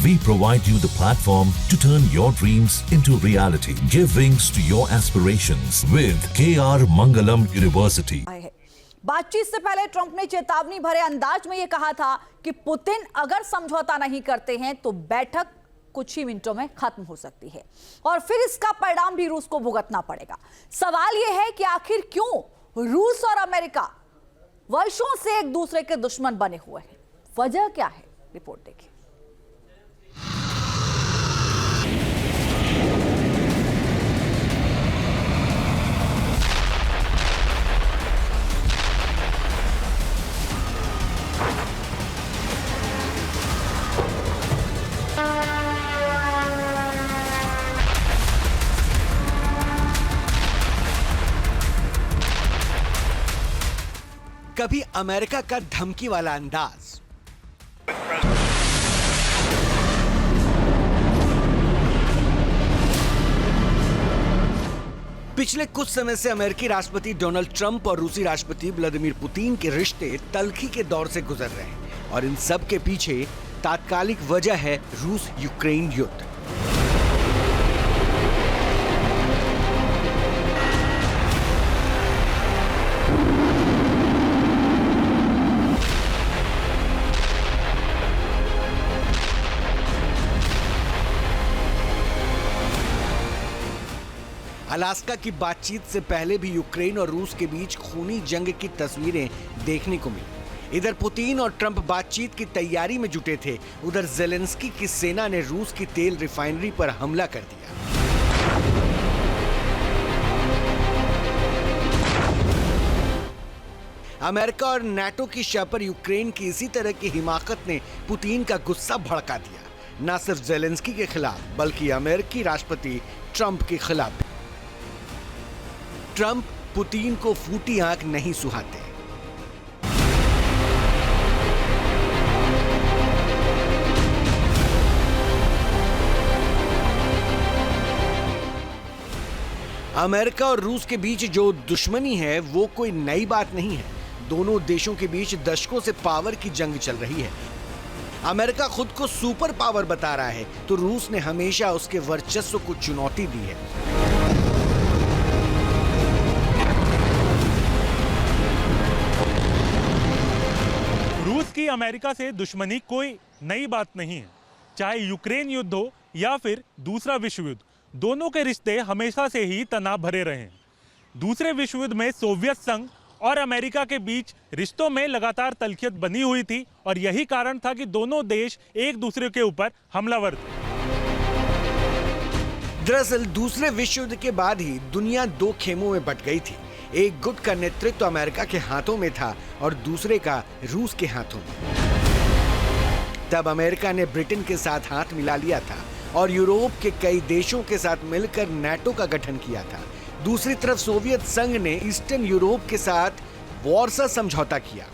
We provide you the platform to turn your dreams into reality. Give wings to your aspirations with KR Mangalam University. बातचीत से पहले Trump ने चेतावनी भरे अंदाज में यह कहा था कि पुतिन अगर समझौता नहीं करते हैं तो बैठक कुछ ही मिनटों में खत्म हो सकती है और फिर इसका परिणाम भी रूस को भुगतना पड़ेगा। सवाल यह है कि आखिर क्यों रूस और अमेरिका वर्षों से एक दूसरे के दुश्मन बने हुए हैं? वजह क्या है? रिपोर्ट देखिए। कभी अमेरिका का धमकी वाला अंदाज, पिछले कुछ समय से अमेरिकी राष्ट्रपति डोनाल्ड ट्रंप और रूसी राष्ट्रपति व्लादिमीर पुतिन के रिश्ते तल्खी के दौर से गुजर रहे हैं और इन सब के पीछे तात्कालिक वजह है रूस यूक्रेन युद्ध। अलास्का की बातचीत से पहले भी यूक्रेन और रूस के बीच खूनी जंग की तस्वीरें देखने को मिली। इधर पुतिन और ट्रंप बातचीत की तैयारी में जुटे थे, उधर ज़ेलेंस्की की सेना ने रूस की तेल रिफाइनरी पर हमला कर दिया। अमेरिका और नाटो की शाह पर यूक्रेन की इसी तरह की हिमाकत ने पुतिन का गुस्सा भड़का दिया, न सिर्फ ज़ेलेंस्की के खिलाफ बल्कि अमेरिकी राष्ट्रपति ट्रंप के खिलाफ। ट्रंप पुतिन को फूटी आंख नहीं सुहाते। अमेरिका और रूस के बीच जो दुश्मनी है वो कोई नई बात नहीं है। दोनों देशों के बीच दशकों से पावर की जंग चल रही है। अमेरिका खुद को सुपर पावर बता रहा है तो रूस ने हमेशा उसके वर्चस्व को चुनौती दी है। रूस की अमेरिका से दुश्मनी कोई नई बात नहीं है। चाहे यूक्रेन युद्ध हो या फिर दूसरा विश्व युद्ध, दोनों के रिश्ते हमेशा से ही तनाव भरे रहे हैं। दूसरे विश्व युद्ध में सोवियत संघ और अमेरिका के बीच रिश्तों में लगातार तल्खियत बनी हुई थी और यही कारण था कि दोनों देश एक दूसरे के ऊपर हमलावर थे। दरअसल दूसरे विश्व युद्ध के बाद ही दुनिया दो खेमों में बंट गई थी। एक गुट का नेतृत्व तो अमेरिका के हाथों में था और दूसरे का रूस के हाथों में। तब अमेरिका ने ब्रिटेन के साथ हाथ मिला लिया था और यूरोप के कई देशों के साथ मिलकर नाटो का गठन किया था। दूसरी तरफ सोवियत संघ ने ईस्टर्न यूरोप के साथ वार्सा समझौता किया।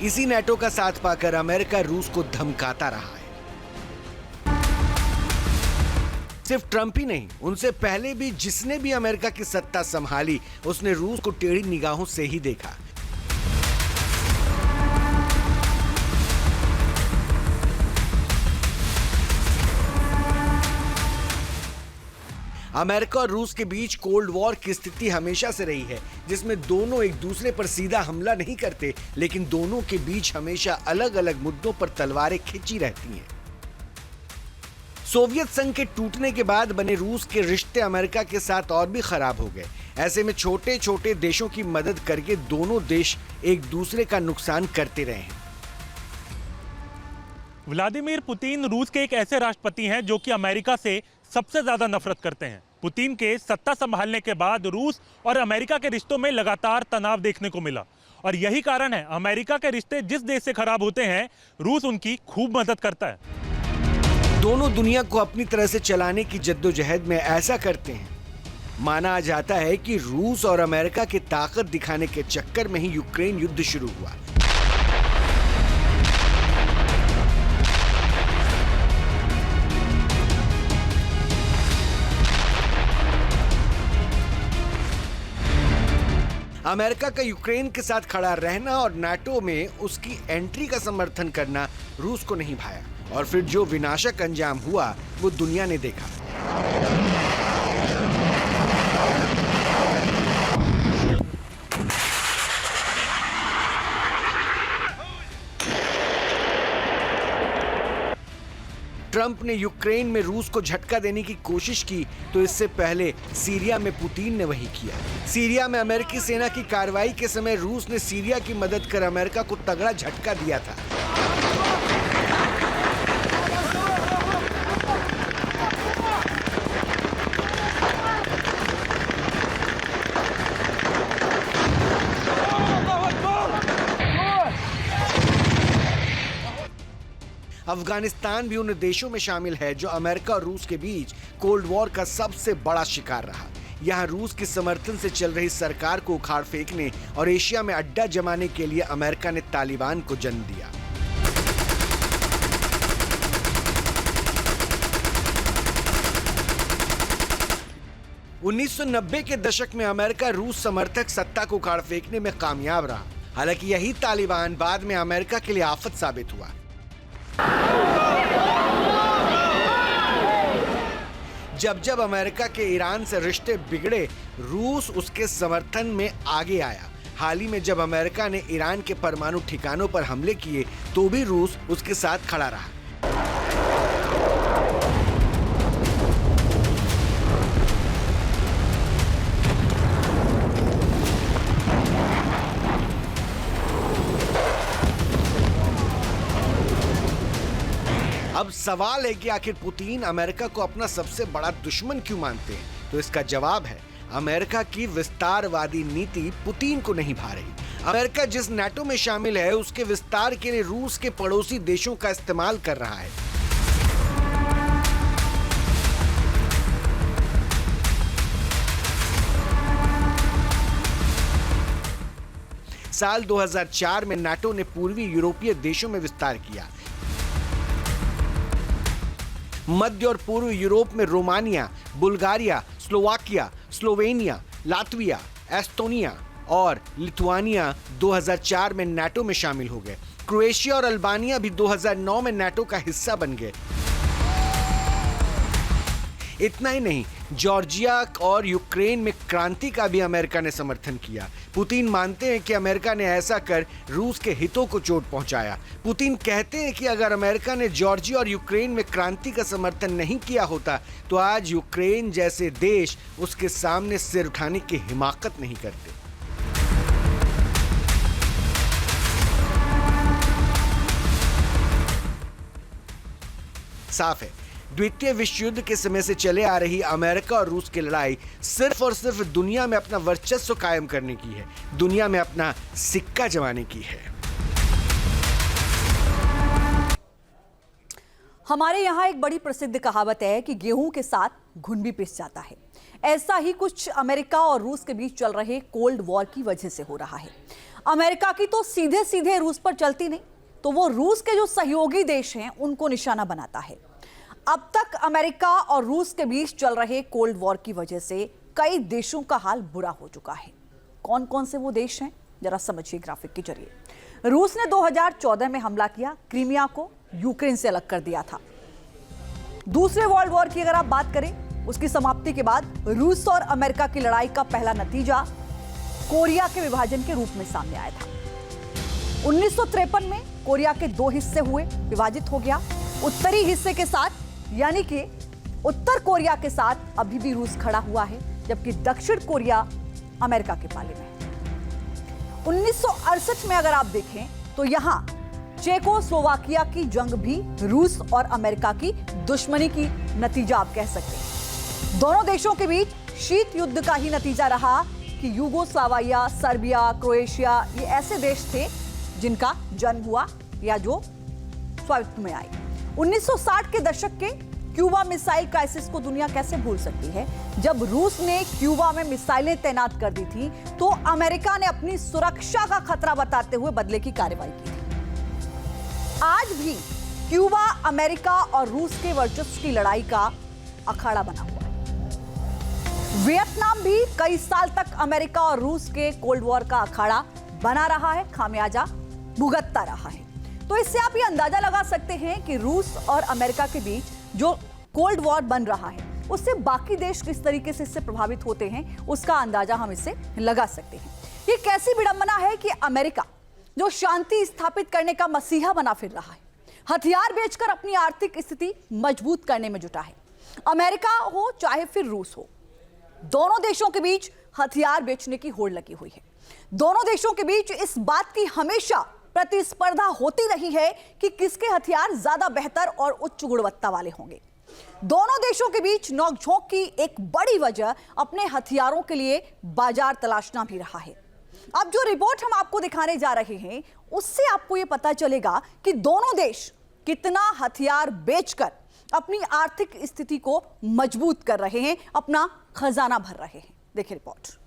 इसी नाटो का साथ पाकर अमेरिका रूस को धमकाता रहा है। सिर्फ ट्रंप ही नहीं, उनसे पहले भी जिसने भी अमेरिका की सत्ता संभाली उसने रूस को टेढ़ी निगाहों से ही देखा। अमेरिका और रूस के बीच कोल्ड वॉर की स्थिति हमेशा से रही है, जिसमें दोनों एक दूसरे पर सीधा हमला नहीं करते, लेकिन दोनों के बीच हमेशा अलग अलग मुद्दों पर तलवारें खिंची रहती हैं। सोवियत संघ के टूटने के बाद बने रूस के रिश्ते अमेरिका के साथ और भी खराब हो गए। ऐसे में छोटे छोटे देशों की मदद करके दोनों देश एक दूसरे का नुकसान करते रहे हैं। व्लादिमीर पुतिन रूस के एक ऐसे राष्ट्रपति हैं जो कि अमेरिका से सबसे ज्यादा नफरत करते हैं। पुतिन के सत्ता संभालने के बाद रूस और अमेरिका के रिश्तों में लगातार तनाव देखने को मिला और यही कारण है अमेरिका के रिश्ते जिस देश से खराब होते हैं रूस उनकी खूब मदद करता है। दोनों दुनिया को अपनी तरह से चलाने की जद्दोजहद में ऐसा करते हैं। माना जाता है कि रूस और अमेरिका की ताकत दिखाने के चक्कर में ही यूक्रेन युद्ध शुरू हुआ। अमेरिका का यूक्रेन के साथ खड़ा रहना और नाटो में उसकी एंट्री का समर्थन करना रूस को नहीं भाया। और फिर जो विनाशक अंजाम हुआ वो दुनिया ने देखा। ट्रंप ने यूक्रेन में रूस को झटका देने की कोशिश की तो इससे पहले सीरिया में पुतिन ने वही किया। सीरिया में अमेरिकी सेना की कार्रवाई के समय रूस ने सीरिया की मदद कर अमेरिका को तगड़ा झटका दिया था। अफगानिस्तान भी उन देशों में शामिल है जो अमेरिका और रूस के बीच कोल्ड वॉर का सबसे बड़ा शिकार रहा। यहां रूस के समर्थन से चल रही सरकार को उखाड़ फेंकने और एशिया में अड्डा जमाने के लिए अमेरिका ने तालिबान को जन्म दिया। उन्नीस सौ 90 के दशक में अमेरिका रूस समर्थक सत्ता को उखाड़ फेंकने में कामयाब रहा। हालांकि यही तालिबान बाद में अमेरिका के लिए आफत साबित हुआ। जब अमेरिका के ईरान से रिश्ते बिगड़े, रूस उसके समर्थन में आगे आया। हाल ही में जब अमेरिका ने ईरान के परमाणु ठिकानों पर हमले किए तो भी रूस उसके साथ खड़ा रहा। अब सवाल है कि आखिर पुतिन अमेरिका को अपना सबसे बड़ा दुश्मन क्यों मानते हैं? तो इसका जवाब है, अमेरिका की विस्तारवादी नीति पुतिन को नहीं भा रही। अमेरिका जिस नाटो में शामिल है उसके विस्तार के लिए रूस के पड़ोसी देशों का इस्तेमाल कर रहा है। साल 2004 में नाटो ने पूर्वी यूरोपीय देशों में विस्तार किया। मध्य और पूर्व यूरोप में Romania, Bulgaria, Slovakia, Slovenia, Latvia, Estonia और लिथुआनिया 2004 में नाटो में शामिल हो गए। क्रोएशिया और अल्बानिया भी 2009 में नाटो का हिस्सा बन गए। इतना ही नहीं, जॉर्जिया और यूक्रेन में क्रांति का भी अमेरिका ने समर्थन किया। पुतिन मानते हैं कि अमेरिका ने ऐसा कर रूस के हितों को चोट पहुंचाया। पुतिन कहते हैं कि अगर अमेरिका ने जॉर्जिया और यूक्रेन में क्रांति का समर्थन नहीं किया होता तो आज यूक्रेन जैसे देश उसके सामने सिर उठाने की हिमाकत नहीं करते। साफ है, द्वितीय विश्व युद्ध के समय से चले आ रही अमेरिका और रूस की लड़ाई सिर्फ और सिर्फ दुनिया में अपना वर्चस्व कायम करने की है, दुनिया में अपना सिक्का जमाने की है। हमारे यहाँ एक बड़ी प्रसिद्ध कहावत है कि गेहूं के साथ घुन भी पिस जाता है। ऐसा ही कुछ अमेरिका और रूस के बीच चल रहे कोल्ड वॉर की वजह से हो रहा है। अमेरिका की तो सीधे सीधे रूस पर चलती नहीं, तो वो रूस के जो सहयोगी देश हैं उनको निशाना बनाता है। अब तक अमेरिका और रूस के बीच चल रहे कोल्ड वॉर की वजह से कई देशों का हाल बुरा हो चुका है। कौन कौन से वो देश हैं, जरा समझिए ग्राफिक के जरिए। रूस ने 2014 में हमला किया, क्रीमिया को यूक्रेन से अलग कर दिया था। दूसरे वर्ल्ड वॉर की अगर आप बात करें, उसकी समाप्ति के बाद रूस और अमेरिका की लड़ाई का पहला नतीजा कोरिया के विभाजन के रूप में सामने आया था। 1953 में कोरिया के दो हिस्से हुए, विभाजित हो गया। उत्तरी हिस्से के साथ यानी कि उत्तर कोरिया के साथ अभी भी रूस खड़ा हुआ है, जबकि दक्षिण कोरिया अमेरिका के पाले में है। 1968 में अगर आप देखें तो यहां चेकोस्लोवाकिया की जंग भी रूस और अमेरिका की दुश्मनी की नतीजा आप कह सकते हैं। दोनों देशों के बीच शीत युद्ध का ही नतीजा रहा कि यूगोस्लाविया, सर्बिया, क्रोएशिया ये ऐसे देश थे जिनका जन्म हुआ या जो स्वायत्त में आए। 1960 के दशक के क्यूबा मिसाइल क्राइसिस को दुनिया कैसे भूल सकती है? जब रूस ने क्यूबा में मिसाइलें तैनात कर दी थी तो अमेरिका ने अपनी सुरक्षा का खतरा बताते हुए बदले की कार्रवाई की थी। आज भी क्यूबा अमेरिका और रूस के वर्चस्व की लड़ाई का अखाड़ा बना हुआ है। वियतनाम भी कई साल तक अमेरिका और रूस के कोल्ड वॉर का अखाड़ा बना रहा है, खामियाजा भुगतता रहा है। तो इससे आप ये अंदाजा लगा सकते हैं कि रूस और अमेरिका के बीच जो कोल्ड वॉर बन रहा है उससे बाकी देश किस तरीके से इससे प्रभावित होते हैं, उसका अंदाजा हम इससे लगा सकते हैं। ये कैसी विडंबना है कि अमेरिका जो शांति स्थापित करने का मसीहा बना फिर रहा है, हथियार बेचकर अपनी आर्थिक स्थिति मजबूत करने में जुटा है। अमेरिका हो चाहे फिर रूस हो, दोनों देशों के बीच हथियार बेचने की होड़ लगी हुई है। दोनों देशों के बीच इस बात की हमेशा प्रतिस्पर्धा होती रही है कि किसके हथियार ज्यादा बेहतर और उच्च गुणवत्ता वाले होंगे। दोनों देशों के बीच नोकझोंक की एक बड़ी वजह अपने हथियारों के लिए बाजार तलाशना भी रहा है। अब जो रिपोर्ट हम आपको दिखाने जा रहे हैं उससे आपको यह पता चलेगा कि दोनों देश कितना हथियार बेचकर अपनी आर्थिक स्थिति को मजबूत कर रहे हैं, अपना खजाना भर रहे हैं। देखिए रिपोर्ट।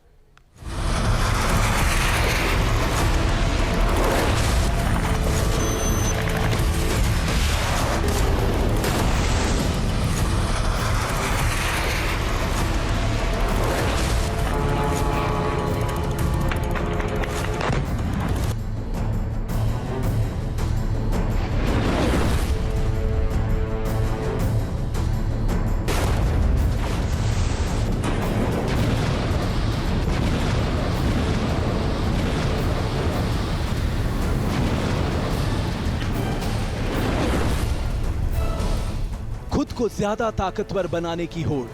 खुद को ज्यादा ताकतवर बनाने की होड़।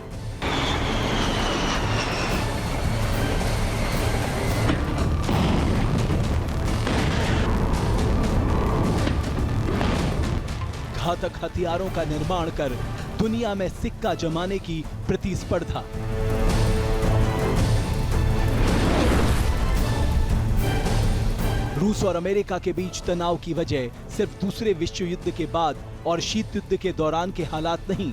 घातक हथियारों का निर्माण कर दुनिया में सिक्का जमाने की प्रतिस्पर्धा। रूस और अमेरिका के बीच तनाव की वजह सिर्फ दूसरे विश्व युद्ध के बाद और शीत युद्ध के दौरान के हालात नहीं,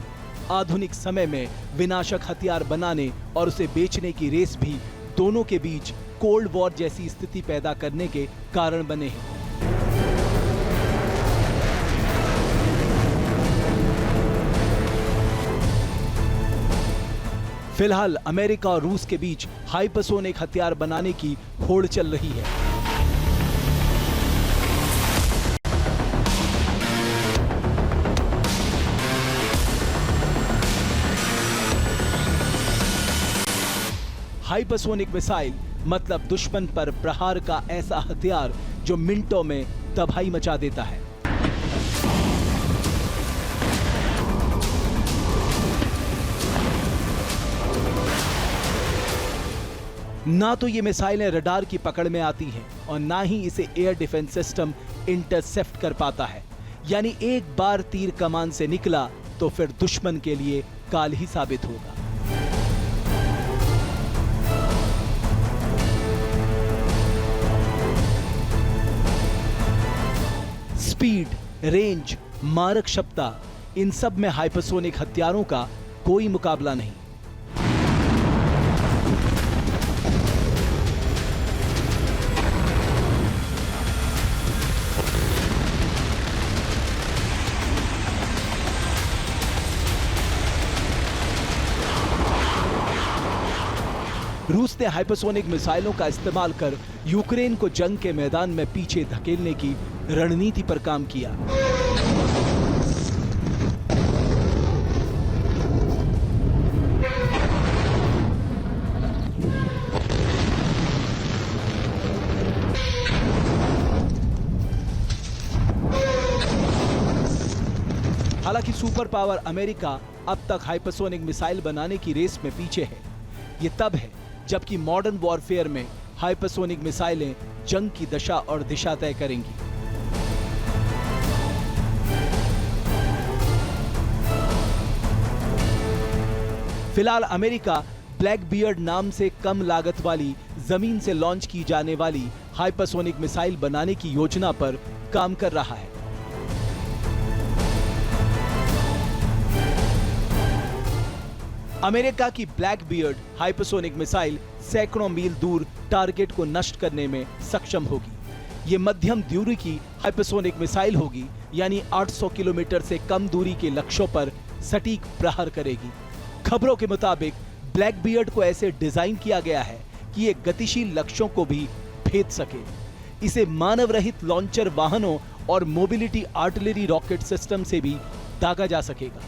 आधुनिक समय में विनाशक हथियार बनाने और उसे बेचने की रेस भी दोनों के बीच कोल्ड वॉर जैसी स्थिति पैदा करने के कारण बने हैं। फिलहाल अमेरिका और रूस के बीच हाइपरसोनिक हथियार बनाने की होड़ चल रही है। हाइपरसोनिक मिसाइल मतलब दुश्मन पर प्रहार का ऐसा हथियार जो मिनटों में तबाही मचा देता है। ना तो ये मिसाइलें रडार की पकड़ में आती हैं और ना ही इसे एयर डिफेंस सिस्टम इंटरसेप्ट कर पाता है, यानी एक बार तीर कमान से निकला तो फिर दुश्मन के लिए काल ही साबित होगा। स्पीड, रेंज, मारक क्षमता, इन सब में हाइपरसोनिक हथियारों का कोई मुकाबला नहीं। रूस ने हाइपरसोनिक मिसाइलों का इस्तेमाल कर यूक्रेन को जंग के मैदान में पीछे धकेलने की रणनीति पर काम किया। हालांकि सुपर पावर अमेरिका अब तक हाइपरसोनिक मिसाइल बनाने की रेस में पीछे है। ये तब है जबकि मॉडर्न वॉरफेयर में हाइपरसोनिक मिसाइलें जंग की दशा और दिशा तय करेंगी। फिलहाल अमेरिका ब्लैक बियर्ड नाम से कम लागत वाली जमीन से लॉन्च की जाने वाली हाइपरसोनिक मिसाइल बनाने की योजना पर काम कर रहा है। अमेरिका की ब्लैक बियर्ड हाइपरसोनिक मिसाइल सैकड़ों मील दूर टारगेट को नष्ट करने में सक्षम होगी। ये मध्यम दूरी की हाइपरसोनिक मिसाइल होगी, यानी 800 किलोमीटर से कम दूरी के लक्ष्यों पर सटीक प्रहार करेगी। खबरों के मुताबिक ब्लैक बियर्ड को ऐसे डिजाइन किया गया है कि ये गतिशील लक्ष्यों को भी भेद सके। इसे मानव रहित लॉन्चर वाहनों और मोबिलिटी आर्टिलरी रॉकेट सिस्टम से भी दागा जा सकेगा।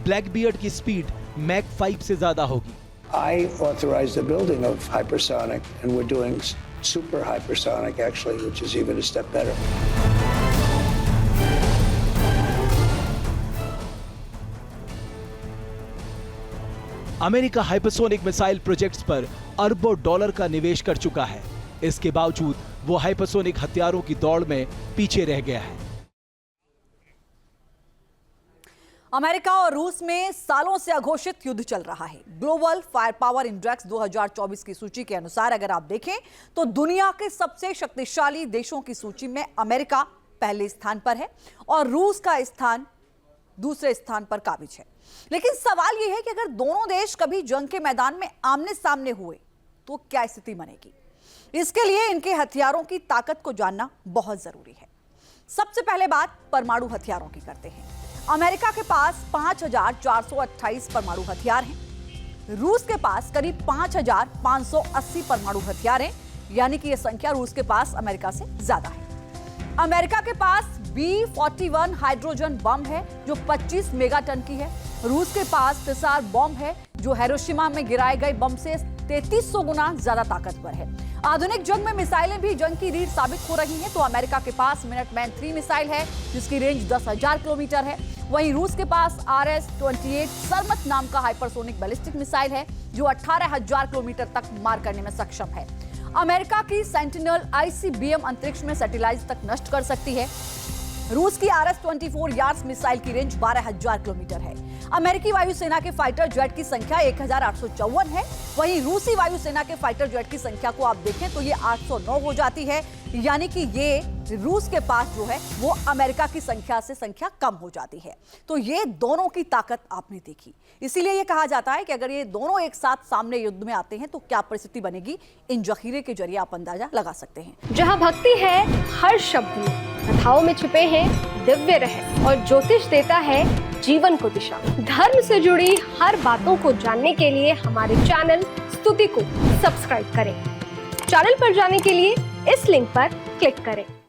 ब्लैकबियर्ड की स्पीड मैक 5 से ज्यादा होगी। I authorized the building of hypersonic, and we're doing super hypersonic actually, which is even a step better. America hypersonic missile projects पर अरबों डॉलर का निवेश कर चुका है। इसके बावजूद वो हाइपरसोनिक हथियारों की दौड़ में पीछे रह गया है। अमेरिका और रूस में सालों से अघोषित युद्ध चल रहा है। ग्लोबल फायर पावर इंडेक्स 2024 की सूची के अनुसार अगर आप देखें तो दुनिया के सबसे शक्तिशाली देशों की सूची में अमेरिका पहले स्थान पर है और रूस का स्थान दूसरे स्थान पर काबिज है। लेकिन सवाल यह है कि अगर दोनों देश कभी जंग के मैदान में आमने सामने हुए तो क्या स्थिति बनेगी। इसके लिए इनके हथियारों की ताकत को जानना बहुत जरूरी है। सबसे पहले बात परमाणु हथियारों की करते हैं। अमेरिका के पास 5,428 परमाणु हथियार हैं। रूस के पास करीब 5,580 परमाणु हथियार हैं, यानी कि यह संख्या रूस के पास अमेरिका से ज्यादा है। अमेरिका के पास B-41 हाइड्रोजन बम है जो 25 मेगाटन की है। रूस के पास तिसार बम है जो हिरोशिमा में गिराए गए बम से 3300 गुना ज्यादा ताकतवर है। आधुनिक जंग में मिसाइलें भी जंग की रीढ़ साबित हो रही हैं। तो अमेरिका के पास मिनटमैन 3 मिसाइल है जिसकी रेंज 10,000 किलोमीटर है। वहीं रूस के पास RS-28 सरमत नाम का हाइपरसोनिक बैलिस्टिक मिसाइल है जो 18,000 किलोमीटर तक मार करने में सक्षम है। अमेरिका की सेंटिनल ICBM अंतरिक्ष में सैटेलाइट तक नष्ट कर सकती है। रूस की RS-24 यार्स मिसाइल की रेंज 12,000 किलोमीटर है। अमेरिकी वायुसेना के फाइटर जेट की संख्या 1,854 है। वहीं रूसी वायुसेना के फाइटर जेट की संख्या को आप देखें तो ये 809 हो जाती है, यानी कि ये रूस के पास जो है वो अमेरिका की संख्या से संख्या कम हो जाती है। तो ये दोनों की ताकत आपने देखी। इसीलिए ये कहा जाता है कि अगर ये दोनों एक साथ सामने युद्ध में आते हैं तो क्या परिस्थिति बनेगी। इन जखीरे के जरिए आप अंदाजा लगा सकते हैं। जहाँ भक्ति है हर शब्द में, कथाओं में छुपे हैं दिव्य रहस्य और ज्योतिष देता है जीवन को दिशा। धर्म से जुड़ी हर बातों को जानने के लिए हमारे चैनल स्तुति को सब्सक्राइब करें। चैनल पर जाने के लिए इस लिंक पर क्लिक करें।